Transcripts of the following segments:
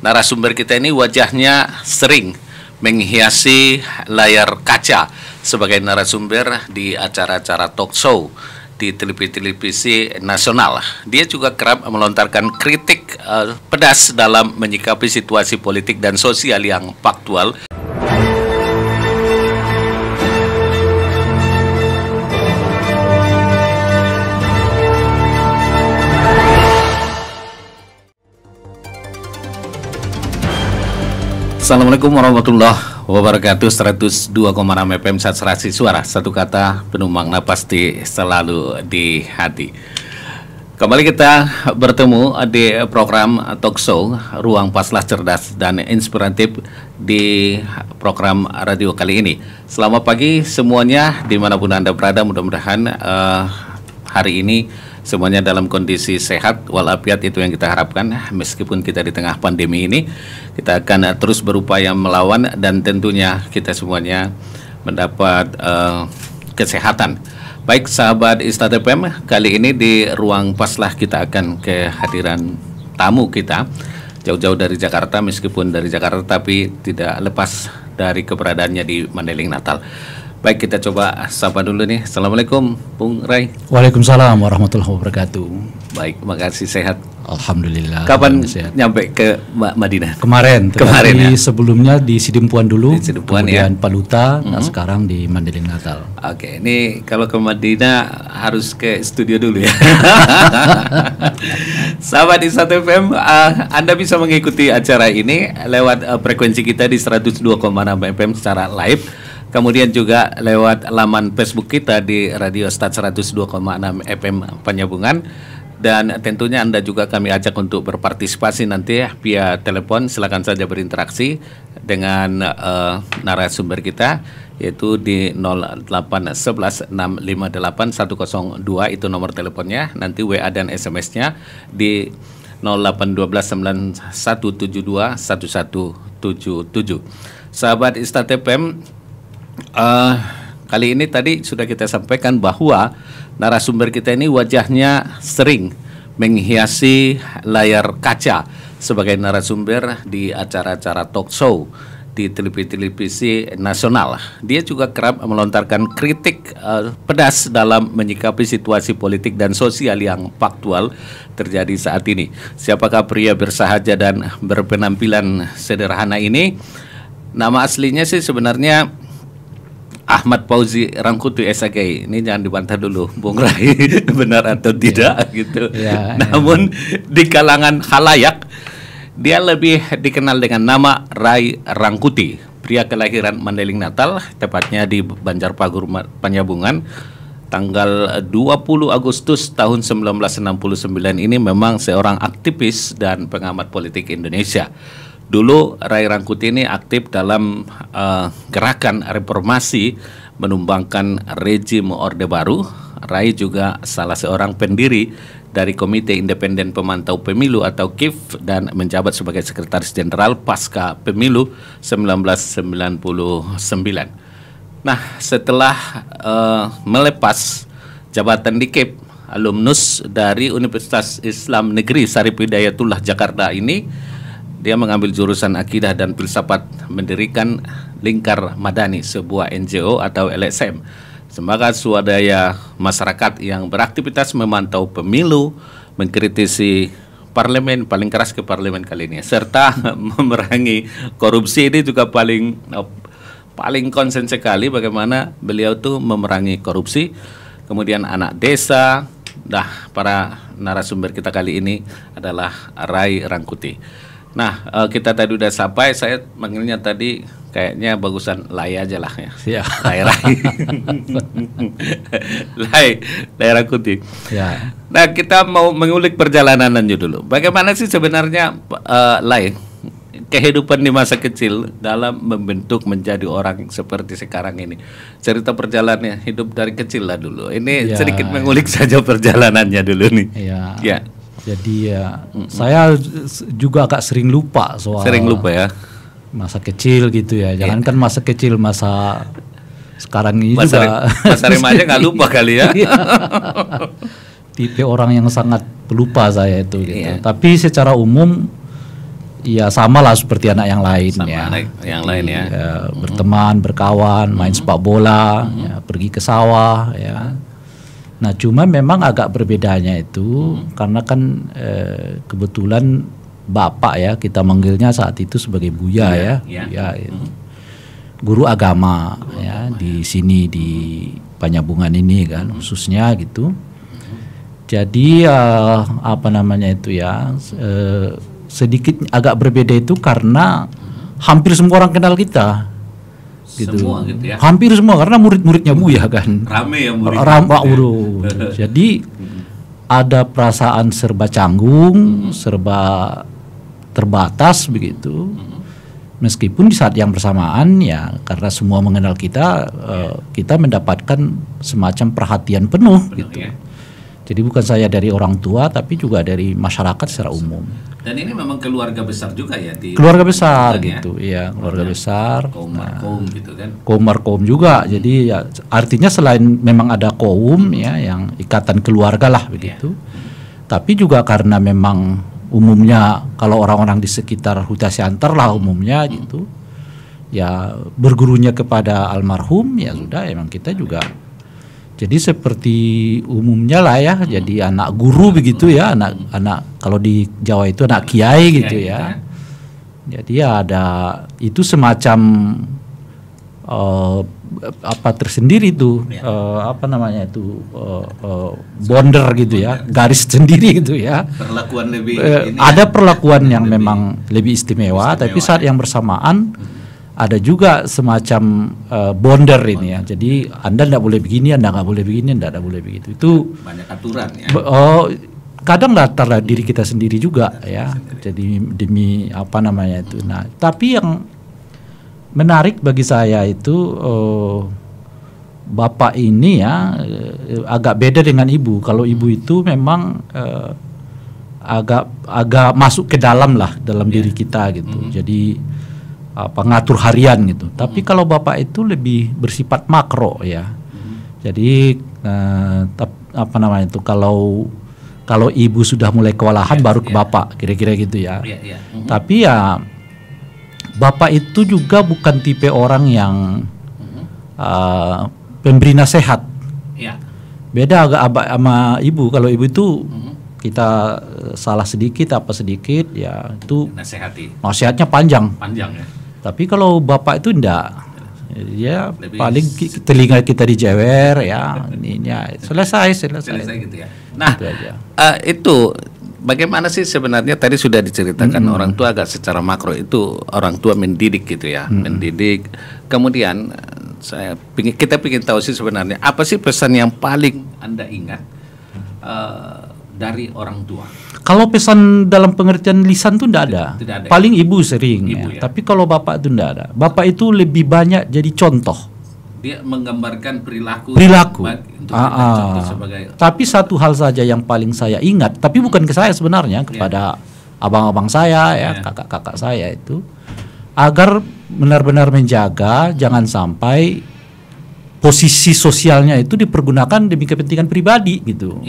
narasumber kita ini wajahnya sering menghiasi layar kaca sebagai narasumber di acara-acara talk show di televisi nasional. Dia juga kerap melontarkan kritik pedas dalam menyikapi situasi politik dan sosial yang faktual. Assalamualaikum warahmatullahi wabarakatuh. 102,6 FM Saturasi Suara, satu kata penumpang pasti selalu di hati. Kembali kita bertemu di program talk show Ruang Paslah Cerdas dan Inspiratif di program radio kali ini. Selamat pagi semuanya dimanapun Anda berada, mudah-mudahan hari ini semuanya dalam kondisi sehat walafiat, itu yang kita harapkan. Meskipun kita di tengah pandemi ini, kita akan terus berupaya melawan dan tentunya kita semuanya mendapat kesehatan. Baik sahabat Istad FM, kali ini di Ruang Paslah kita akan kehadiran tamu kita jauh-jauh dari Jakarta, meskipun dari Jakarta tapi tidak lepas dari keberadaannya di Mandailing Natal. Baik, kita coba sapa dulu nih. Assalamualaikum Bung Rai. Waalaikumsalam warahmatullahi wabarakatuh. Baik, makasih, sehat. Alhamdulillah. Kapan nyampe ke Madinah? Kemarin ya. Sebelumnya di Sidimpuan dulu, di Sidimpuan, kemudian ya. Paluta, nah sekarang di Mandailing Natal. Oke, ini kalau ke Madinah harus ke studio dulu ya. Sahabat Istad FM, Anda bisa mengikuti acara ini lewat frekuensi kita di 102,6 FM secara live. Kemudian juga lewat laman Facebook kita di Radio Stad 102,6 FM Penyambungan. Dan tentunya Anda juga kami ajak untuk berpartisipasi nanti ya, via telepon. Silakan saja berinteraksi dengan narasumber kita, yaitu di 0811658102, itu nomor teleponnya. Nanti WA dan SMS-nya di 081291721177. Sahabat Istad FM, kali ini tadi sudah kita sampaikan bahwa narasumber kita ini wajahnya sering menghiasi layar kaca sebagai narasumber di acara-acara talk show di televisi nasional. Dia juga kerap melontarkan kritik pedas dalam menyikapi situasi politik dan sosial yang faktual terjadi saat ini. Siapakah pria bersahaja dan berpenampilan sederhana ini? Nama aslinya sih sebenarnya Ahmad Fauzi Rangkuti SAG. Ini jangan dibantah dulu Bung Rai, benar atau tidak gitu. Namun di kalangan khalayak dia lebih dikenal dengan nama Rai Rangkuti. Pria kelahiran Mandailing Natal, tepatnya di Banjarpagur Penyambungan, tanggal 20 Agustus tahun 1969 ini memang seorang aktivis dan pengamat politik Indonesia. Dulu Rai Rangkuti ini aktif dalam gerakan reformasi menumbangkan rezim Orde Baru. Rai juga salah seorang pendiri dari Komite Independen Pemantau Pemilu atau KIP dan menjabat sebagai Sekretaris Jenderal pasca Pemilu 1999. Nah, setelah melepas jabatan di KIP, alumnus dari Universitas Islam Negeri Syarif Hidayatullah Jakarta ini, dia mengambil jurusan akidah dan filsafat, mendirikan Lingkar Madani, sebuah NGO atau LSM, sebagai swadaya masyarakat yang beraktivitas memantau pemilu, mengkritisi parlemen, paling keras ke parlemen kali ini, serta memerangi korupsi. Ini juga paling konsen sekali bagaimana beliau tuh memerangi korupsi. Kemudian anak desa. Nah, para narasumber kita kali ini adalah Rai Rangkuti. Nah, kita tadi udah sampai, saya manggilnya tadi kayaknya bagusan Lai aja lah ya. Ya. Lai Rangkuti. Ya. Nah, kita mau mengulik perjalanannya dulu. Bagaimana sih sebenarnya Lai kehidupan di masa kecil dalam membentuk menjadi orang seperti sekarang ini? Cerita perjalanannya hidup dari kecil lah dulu. Ini sedikit mengulik saja perjalanannya dulu nih. Ya. Jadi saya juga agak sering lupa soal ya masa kecil gitu ya. Jangankan masa kecil, masa sekarang ini juga masa remaja nggak lupa kali ya. Tipe orang yang sangat pelupa saya itu gitu. Tapi secara umum ya sama lah seperti anak yang lain Sama ya. anak yang lain ya. Ya, berteman, berkawan, main sepak bola, ya, pergi ke sawah ya. Nah, cuma memang agak berbedanya itu karena kan kebetulan bapak ya, kita manggilnya saat itu sebagai Buya ya. Buya, itu. Guru agama ya di sini di Panyabungan ini kan khususnya gitu. Jadi apa namanya itu ya, sedikit agak berbeda itu karena hampir semua orang kenal kita. Gitu. Semua gitu ya. Hampir semua karena murid-muridnya Buya kan. Rame ya murid. Jadi ada perasaan serba canggung, serba terbatas begitu. Meskipun di saat yang bersamaan ya karena semua mengenal kita, kita mendapatkan semacam perhatian penuh gitu. Ya. Jadi bukan saya dari orang tua tapi juga dari masyarakat secara umum. Dan ini memang keluarga besar juga ya di Keluarga besar gitu, ya keluarga besar. Kaum markom gitu kan. Kaum markom juga. Jadi ya artinya selain memang ada kaum ya yang ikatan keluarga lah begitu. Tapi juga karena memang umumnya kalau orang-orang di sekitar Huta Siantar lah umumnya gitu. Ya bergurunya kepada almarhum ya sudah emang kita juga jadi seperti umumnya lah ya, jadi anak guru begitu ya, anak kalau di Jawa itu anak kiai gitu ya. Jadi ya ada itu semacam apa tersendiri tuh, apa namanya itu border gitu ya, garis sendiri gitu ya. Perlakuan lebih ada perlakuan yang memang lebih istimewa, tapi saat yang bersamaan ada juga semacam border ini ya. Jadi Anda tidak boleh begini, Anda nggak boleh begini, Anda tidak boleh begitu. Itu banyak aturan ya. Kadang latar diri kita sendiri juga ya. Jadi demi apa namanya itu. Nah, tapi yang menarik bagi saya itu bapak ini ya agak beda dengan ibu. Kalau ibu itu memang agak masuk ke dalam lah dalam diri kita gitu. Jadi ngatur harian gitu. Tapi kalau bapak itu lebih bersifat makro ya. Jadi apa namanya itu kalau ibu sudah mulai kewalahan baru ke bapak kira-kira gitu ya. Tapi ya bapak itu juga bukan tipe orang yang pemberi nasihat. Beda agak sama ibu. Kalau ibu itu kita salah sedikit apa sedikit ya itu nasihatnya panjang ya. Tapi kalau bapak itu enggak, ya lebih paling telinga kita dijewer ya, ininya selesai gitu ya. Nah itu bagaimana sih sebenarnya tadi sudah diceritakan orang tua agak secara makro itu orang tua mendidik gitu ya, mendidik. Kemudian kita ingin tahu sih sebenarnya apa sih pesan yang paling Anda ingat dari orang tua? Kalau pesan dalam pengertian lisan tuh tidak ada. Paling ibu sering ya. Tapi kalau bapak itu tidak ada. Bapak itu lebih banyak jadi contoh. Dia menggambarkan perilaku. Untuk contoh sebagai. Tapi satu hal saja yang paling saya ingat, tapi bukan ke saya sebenarnya, kepada abang-abang saya ya, kakak-kakak saya itu, agar benar-benar menjaga jangan sampai posisi sosialnya itu dipergunakan demi kepentingan pribadi gitu.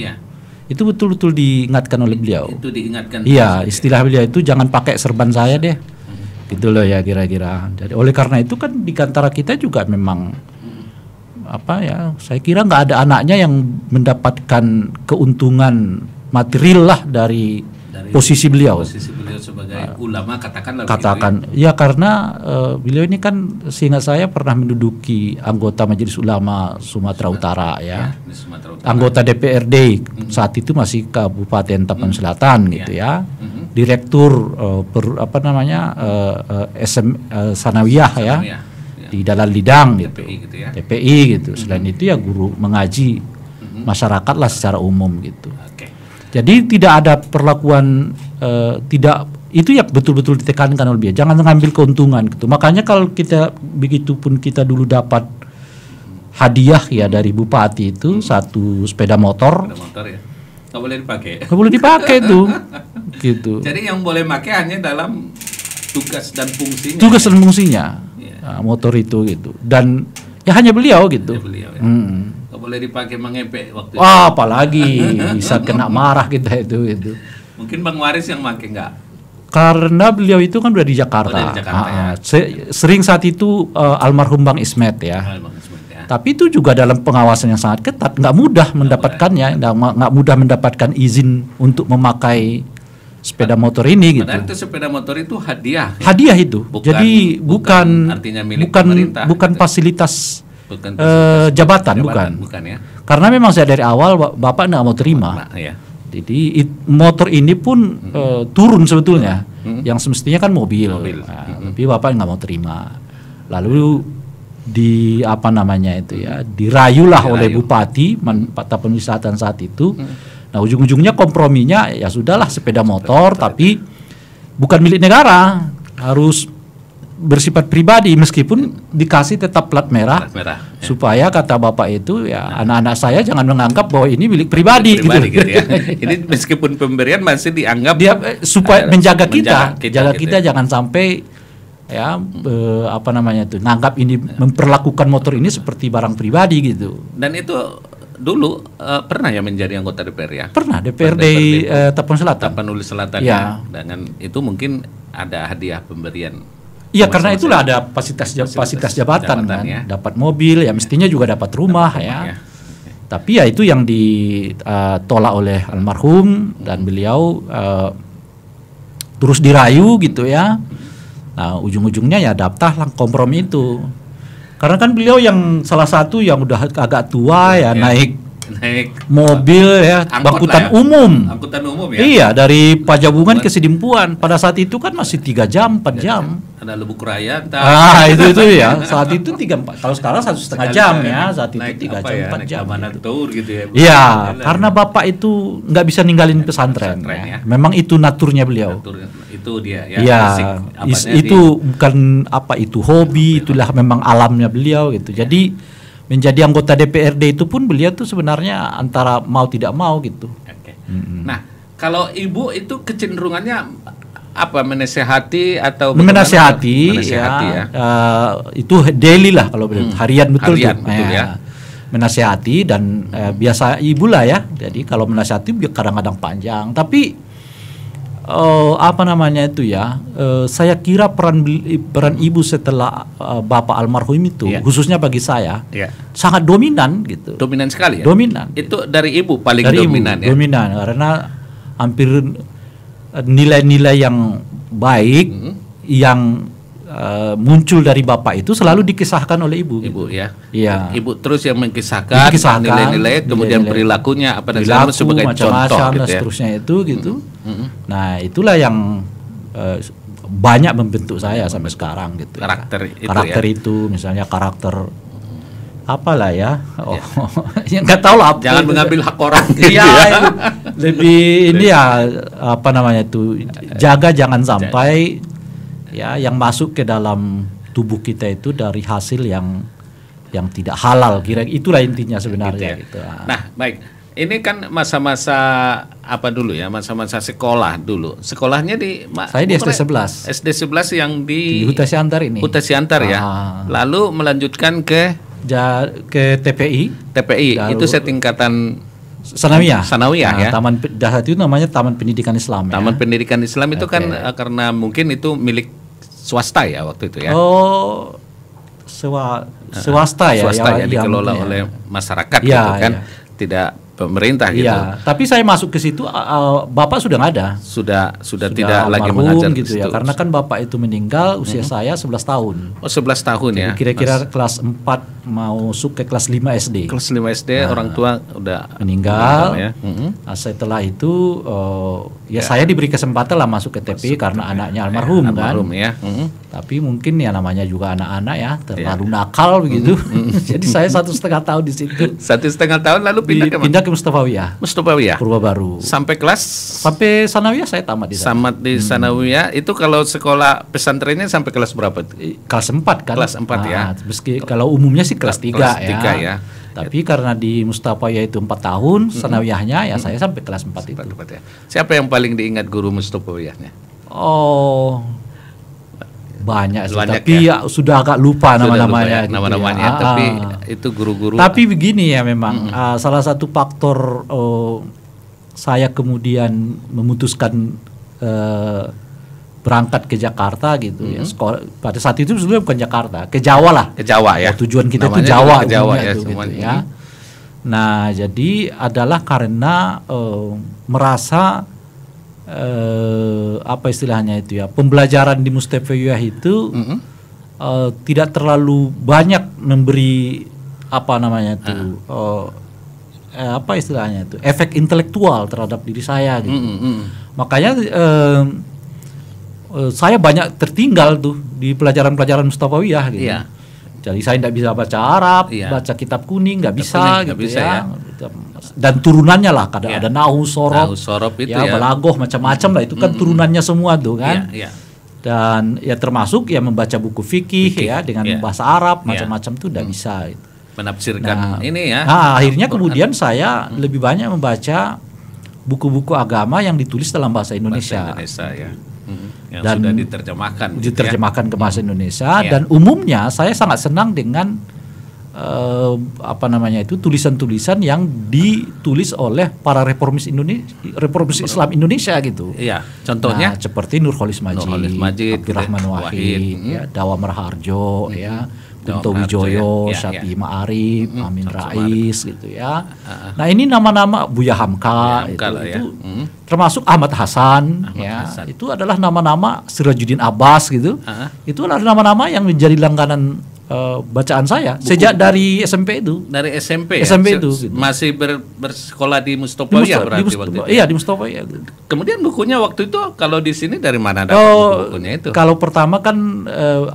Itu betul-betul diingatkan oleh beliau. Itu diingatkan. Iya, istilah beliau itu jangan pakai serban saya deh. Gitu loh ya kira-kira. Jadi oleh karena itu kan di antara kita juga memang apa ya? Saya kira nggak ada anaknya yang mendapatkan keuntungan material lah dari posisi beliau. Posisi beliau sebagai ulama katakan gitu ya karena beliau ini kan seingat saya pernah menduduki anggota Majelis Ulama Sumatera Utara ya. Anggota DPRD saat itu masih Kabupaten Tapan Selatan gitu ya. Direktur Sanawiyah ya. Di Dalam Lidang gitu. TPI gitu. Selain itu ya guru mengaji masyarakat lah secara umum gitu. Jadi tidak ada perlakuan tidak itu ya betul-betul ditekankan oleh dia. Jangan mengambil keuntungan gitu. Makanya kalau kita begitupun kita dulu dapat hadiah ya dari bupati itu satu sepeda motor. Nggak boleh dipakai. Nggak boleh dipakai tuh. Gitu. Jadi yang boleh pakai hanya dalam tugas dan fungsinya. Tugas dan fungsinya. Nah, motor itu gitu. Dan ya hanya beliau gitu. Boleh dipakai mengepek waktu itu. Apalagi bisa kena marah kita itu. Mungkin Bang Waris yang pakai enggak? Karena beliau itu kan udah di Jakarta. Oh, dari Jakarta, ya. Sering saat itu almarhum Bang Ismet ya. Tapi itu juga dalam pengawasan yang sangat ketat, nggak mudah mendapatkannya, nggak mudah mendapatkan izin untuk memakai sepeda motor ini gitu. Padahal itu sepeda motor itu hadiah. Hadiah itu. Jadi bukan artinya milik pemerintah, bukan gitu. fasilitas Bukan jabatan, bukan. Ya. Karena memang saya dari awal Bapak nggak mau terima. Ya. Jadi motor ini pun turun sebetulnya, yang semestinya kan mobil. Nah, tapi Bapak nggak mau terima. Lalu dirayulah oleh Bupati Pariwisata saat itu. Nah ujung-ujungnya komprominya ya sudahlah sepeda motor, tapi bukan milik negara, harus bersifat pribadi meskipun dikasih tetap plat merah ya. Supaya kata Bapak itu ya anak-anak saya jangan menganggap bahwa ini milik pribadi gitu ya. Ini meskipun pemberian masih dianggap dia supaya menjaga kita gitu. Jangan sampai ya nganggap ini memperlakukan motor ini seperti barang pribadi gitu. Dan itu dulu pernah ya menjadi anggota DPR ya? Pernah DPRD Tapanuli Selatan ya. Dengan itu mungkin ada hadiah pemberian. Iya, karena itulah ada fasilitas jabatan kan. Ya. Dapat mobil, ya mestinya juga dapat rumah ya. Tapi ya itu yang ditolak oleh almarhum dan beliau terus dirayu gitu ya. Nah, ujung-ujungnya ya daftarlah kompromi itu. Karena kan beliau yang salah satu yang udah agak tua ya. naik mobil ya, angkutan umum ya. Iya, dari Pajabungan ke Sidimpuan. Pada saat itu kan masih 3 jam, 4 jam. Ada Lubuk Raya. Itu ya. Saat itu 3-4. Kalau sekarang 1,5 jam ya. Saat itu 3 jam, 4 jam. Gitu ya. Iya, karena Bapak itu nggak bisa ninggalin pesantren ya. Memang itu naturnya beliau. Itu dia ya. Iya, itu bukan itu hobi, itulah memang alamnya beliau gitu. Jadi menjadi anggota DPRD itu pun beliau tuh sebenarnya antara mau tidak mau gitu. Oke. Nah, kalau Ibu itu kecenderungannya apa, menasehati atau menasehati ya. Itu daily lah kalau harian betul ya. Menasehati dan biasa Ibu lah ya. Jadi kalau menasehati kadang-kadang panjang, tapi saya kira peran Ibu setelah Bapak almarhum itu khususnya bagi saya sangat dominan gitu. Dominan sekali ya. Dominan. Itu dari Ibu paling dari dominan Ibu, ya. Dominan karena hampir nilai-nilai yang baik yang muncul dari Bapak itu selalu dikisahkan oleh Ibu. Ibu ya. Iya. Ibu terus yang mengkisahkan nilai-nilai, kemudian perilakunya apa dan segala sebagai contoh gitu ya. Seterusnya itu gitu. Nah, itulah yang banyak membentuk saya sampai sekarang gitu. Karakter itu misalnya karakter apalah ya. Yang nggak tahu lah. Jangan mengambil hak orang. Iya. Lebih ini ya jaga jangan sampai ya yang masuk ke dalam tubuh kita itu dari hasil yang tidak halal, kira itulah intinya sebenarnya gitu. Nah, baik. Ini kan masa-masa apa dulu ya? Masa-masa sekolah dulu. Sekolahnya saya di SD 11. SD 11 yang di Huta Siantar ini. Huta Siantar ya. Lalu melanjutkan ke TPI. Itu setingkatan Sanawiyah ya. Taman Dasar itu namanya Taman Pendidikan Islam. Taman Pendidikan Islam itu kan karena mungkin itu milik swasta ya waktu itu ya. Oh, swasta ya. Swasta ya, dikelola oleh masyarakat gitu kan. Tidak pemerintah gitu. Iya, tapi saya masuk ke situ Bapak sudah nggak ada. Sudah tidak lagi mengajar gitu ya. Karena kan Bapak itu meninggal usia saya 11 tahun. Oh, 11 tahun. Jadi ya. Kira-kira kelas 4 mau masuk ke kelas 5 SD. Kelas 5 SD orang tua udah meninggal ya. Nah, setelah itu saya diberi kesempatan lah masuk ke TPI karena anaknya almarhum kan. Ya. Tapi mungkin ya namanya juga anak-anak ya terlalu nakal begitu. Jadi saya 1,5 tahun di situ. 1,5 tahun lalu pindah ke Mustafawiyah. Purwabaru. Sampai Sanawiyah saya tamat di sana. Tamat di Sanawiyah. Itu kalau sekolah pesantrennya sampai kelas berapa itu? Kelas 4 kan. Kelas 4 ya. Meski kalau umumnya sih kelas 3 kelas 3 ya. Tapi karena di Mustafawiyah itu 4 tahun, Sanawiyahnya ya saya sampai kelas 4 itu. Ya. Siapa yang paling diingat guru Mustafawiyahnya? Oh, banyak sih, tapi ya sudah agak lupa nama-namanya. Nama-namanya, tapi itu guru-guru. Tapi begini ya memang salah satu faktor saya kemudian memutuskan berangkat ke Jakarta gitu ya. Pada saat itu sebelumnya bukan Jakarta, ke Jawa lah. Ke Jawa ya. Tujuan kita itu Namanya Jawa, ke Jawa ya, gitu ya. Nah, jadi adalah karena merasa apa istilahnya itu ya, pembelajaran di Mustafawiyyah itu tidak terlalu banyak memberi apa namanya itu apa istilahnya itu, efek intelektual terhadap diri saya gitu. Makanya saya banyak tertinggal tuh di pelajaran-pelajaran Mustafawiyyah gitu. Iya. Jadi saya tidak bisa baca Arab, baca kitab kuning nggak bisa gitu ya. Dan turunannya lah, kadang ada nahu, sorob itu ya, balagoh, macam-macam lah itu kan turunannya semua tuh kan. Dan ya termasuk ya membaca buku fikih ya dengan bahasa Arab macam-macam tuh tidak bisa. Gitu. Menafsirkan ini ya. Nah, akhirnya kemudian saya lebih banyak membaca buku-buku agama yang ditulis dalam bahasa Indonesia. Bahasa Indonesia ya. Yang Dan sudah diterjemahkan ke bahasa Indonesia dan umumnya saya sangat senang dengan apa namanya itu tulisan-tulisan yang ditulis oleh para reformis Islam Indonesia gitu. Iya, contohnya seperti Nurholis Majid, Abdurrahman Wahid, ya, Dawa Marharjo, ya, Kunto Wijoyo, Syafi'i Ma'arif, Amin Rais gitu ya. Nah, ini nama-nama Buya Hamka itu termasuk Ahmad Hasan ya. Itu adalah nama-nama Sirajuddin Abbas gitu. Itu adalah nama-nama yang menjadi langganan bacaan saya sejak dari SMP itu. Dari SMP SMP itu gitu. Masih bersekolah di Mustafawiyyah berarti waktu itu. Iya, di Mustafawiyyah. Kemudian bukunya waktu itu kalau di sini dari mana dapat bukunya itu? Kalau pertama kan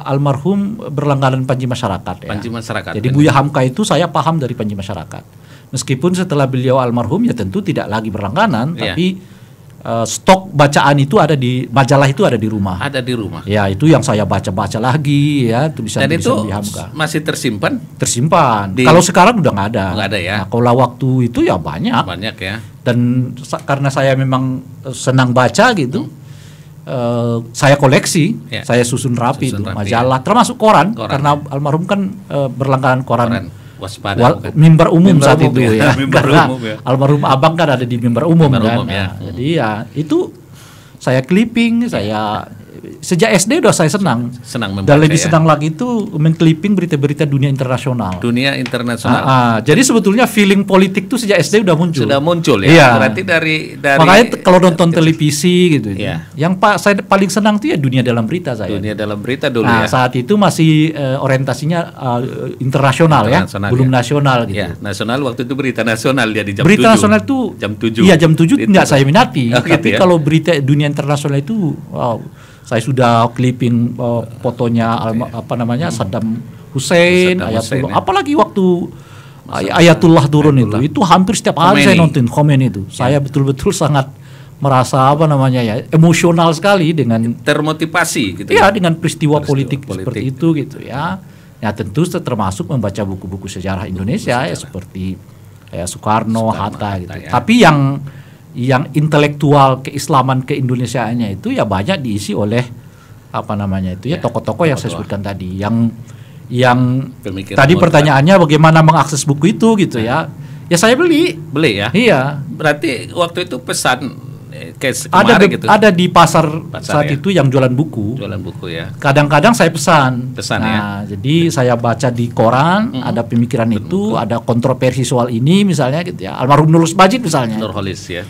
almarhum berlangganan Panji Masyarakat ya. Panji Masyarakat. Jadi Buya Hamka itu saya paham dari Panji Masyarakat. Meskipun setelah beliau almarhum ya tentu tidak lagi berlangganan, tapi stok bacaan itu ada di majalah, itu ada di rumah. Ada di rumah. Ya, itu yang saya baca-baca lagi ya, tulisan-tulisan Buya Hamka. Masih tersimpan? Tersimpan. Kalau sekarang udah nggak ada. Nggak ada ya. Nah, kalau waktu itu ya banyak. Banyak ya. Dan karena saya memang senang baca gitu, saya koleksi, saya susun rapi itu majalah, termasuk koran, karena almarhum kan berlangganan koran. Waspada mimbar umum saat itu ya. Karena almarhum abang kan ada di mimbar umum kan. Jadi ya itu saya clipping, saya sejak SD udah saya senang membaca. Dan lebih senang lagi itu men-clipping berita-berita dunia internasional. Jadi sebetulnya feeling politik tuh sejak SD udah muncul. Sudah muncul ya. Iya. Berarti dari makanya kalau nonton televisi gitu. Iya. Yang saya paling senang tuh ya dunia dalam berita saya. Dunia dalam berita dulu ya. Saat itu masih orientasinya internasional ya, belum nasional gitu. Ya, nasional waktu itu berita nasional dia di jam 7. Berita nasional itu jam 7. Iya, jam 7 enggak saya minati. gitu Tapi ya? kalau berita dunia internasional itu saya sudah clipping fotonya Saddam Hussein, Ayatullah. Apalagi waktu Ayatullah turun itu hampir setiap hari saya nonton komen itu. Saya betul-betul sangat merasa emosional sekali dengan termotivasi gitu. Ya, dengan peristiwa politik seperti itu gitu ya. Ya tentu termasuk membaca buku-buku sejarah Indonesia ya seperti Soekarno, Hatta gitu. Ya. Tapi yang intelektual keislaman keindonesiaannya itu ya banyak diisi oleh tokoh-tokoh yang saya sebutkan tadi, yang tadi pertanyaannya bagaimana mengakses buku itu gitu ya saya beli ya. Iya, berarti waktu itu pesan ada di pasar saat itu yang jualan buku ya. Kadang-kadang saya pesan ya. Jadi saya baca di koran, ada pemikiran itu, ada kontroversi soal ini misalnya gitu ya, almarhum Nurholis Majid misalnya. Nurholis ya.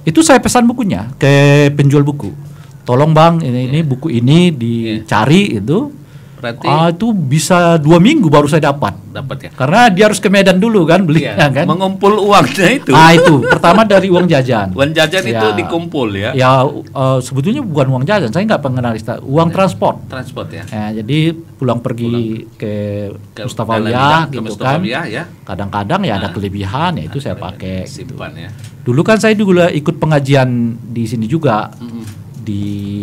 Itu saya pesan bukunya ke penjual buku. Tolong bang, ini buku ini dicari itu. Berarti itu bisa 2 minggu baru saya dapat ya. Karena dia harus ke Medan dulu kan belinya kan. Mengumpul uangnya itu. Itu pertama dari uang jajan. Uang jajan itu dikumpul ya. Ya sebetulnya bukan uang jajan, saya nggak pengenal uang transport. Transport ya. Jadi pulang pergi ke Mustafawiyyah gitu kan. Ya. Kadang-kadang ya ada kelebihan ya itu saya pakai. Simpan ya. Dulu kan saya juga ikut pengajian di sini juga di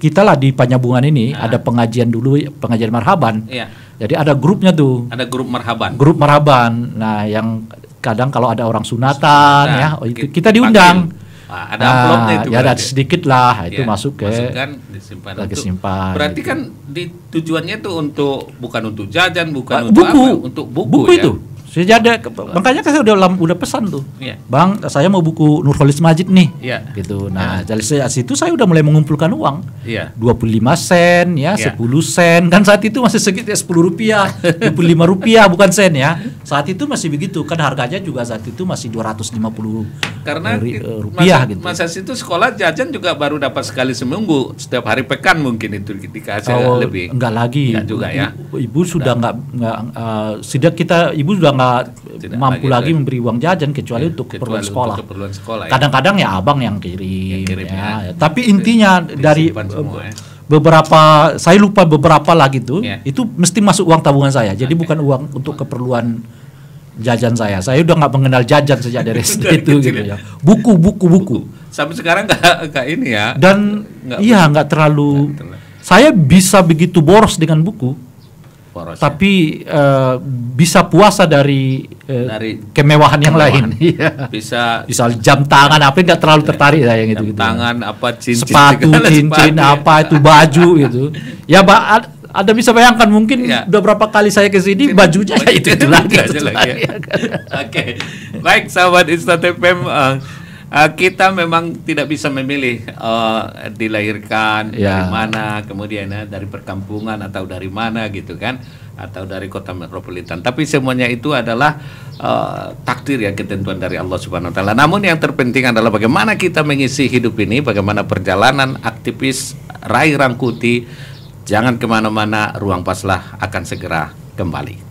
kita lah di Panyabungan ini ada pengajian dulu, pengajian marhaban. Iya. Jadi ada grupnya tuh. Ada grup marhaban. Grup marhaban. Nah, yang kadang kalau ada orang sunatan itu kita diundang. Ada amplopnya itu. Ya ada sedikit lah itu masuk ke disimpan. Berarti kan tujuannya itu bukan untuk jajan, bukan untuk untuk buku itu. Makanya saya udah pesan tuh, Iya. Bang, saya mau buku Nurholis Majid nih, Iya. gitu. Nah, dari situ saya udah mulai mengumpulkan uang, Iya. 25 sen, ya, Iya. 10 sen, kan saat itu masih segitu ya, 10 rupiah, 25 rupiah bukan sen ya. Saat itu masih begitu, kan harganya juga saat itu masih 250 Karena rupiah gitu. masa situ sekolah jajan juga baru dapat sekali seminggu, setiap hari pekan mungkin itu dikasih lebih. Enggak lagi. Enggak juga ya. Ibu sudah enggak ibu sudah enggak Tidak mampu lagi lagi memberi uang jajan kecuali untuk keperluan Kecuali sekolah. untuk keperluan sekolah ya. Kadang-kadang ya abang yang kirim, Yang kirim, ya. Tapi intinya dari Disimpan semua, ya. beberapa, saya lupa beberapa lagi tuh, Ya. itu mesti masuk uang tabungan saya. Jadi bukan uang untuk keperluan jajan saya. Saya udah nggak mengenal jajan sejak dari SD itu gitu ya. Buku. Sampai sekarang nggak ini ya. Dan Nggak nggak terlalu. Saya bisa begitu boros dengan buku, Poros, tapi bisa puasa dari kemewahan yang lain. Iya. bisa Misal jam tangan apa, nggak terlalu tertarik saya yang gitu. tangan apa cincin Sepatu, segala cincin sepatu, apa itu baju gitu. Ya Ada bisa bayangkan mungkin Ya. udah berapa kali saya ke sini bajunya ya itu lagi. ya. Oke, baik sahabat Instant FM, kita memang tidak bisa memilih dilahirkan dari mana, kemudian dari perkampungan atau dari mana gitu kan, atau dari kota metropolitan. Tapi semuanya itu adalah takdir ya, ketentuan dari Allah Subhanahu Wa Taala. Namun yang terpenting adalah bagaimana kita mengisi hidup ini, bagaimana perjalanan aktivis Rai Rangkuti. Jangan kemana-mana, Ruang Paslah akan segera kembali.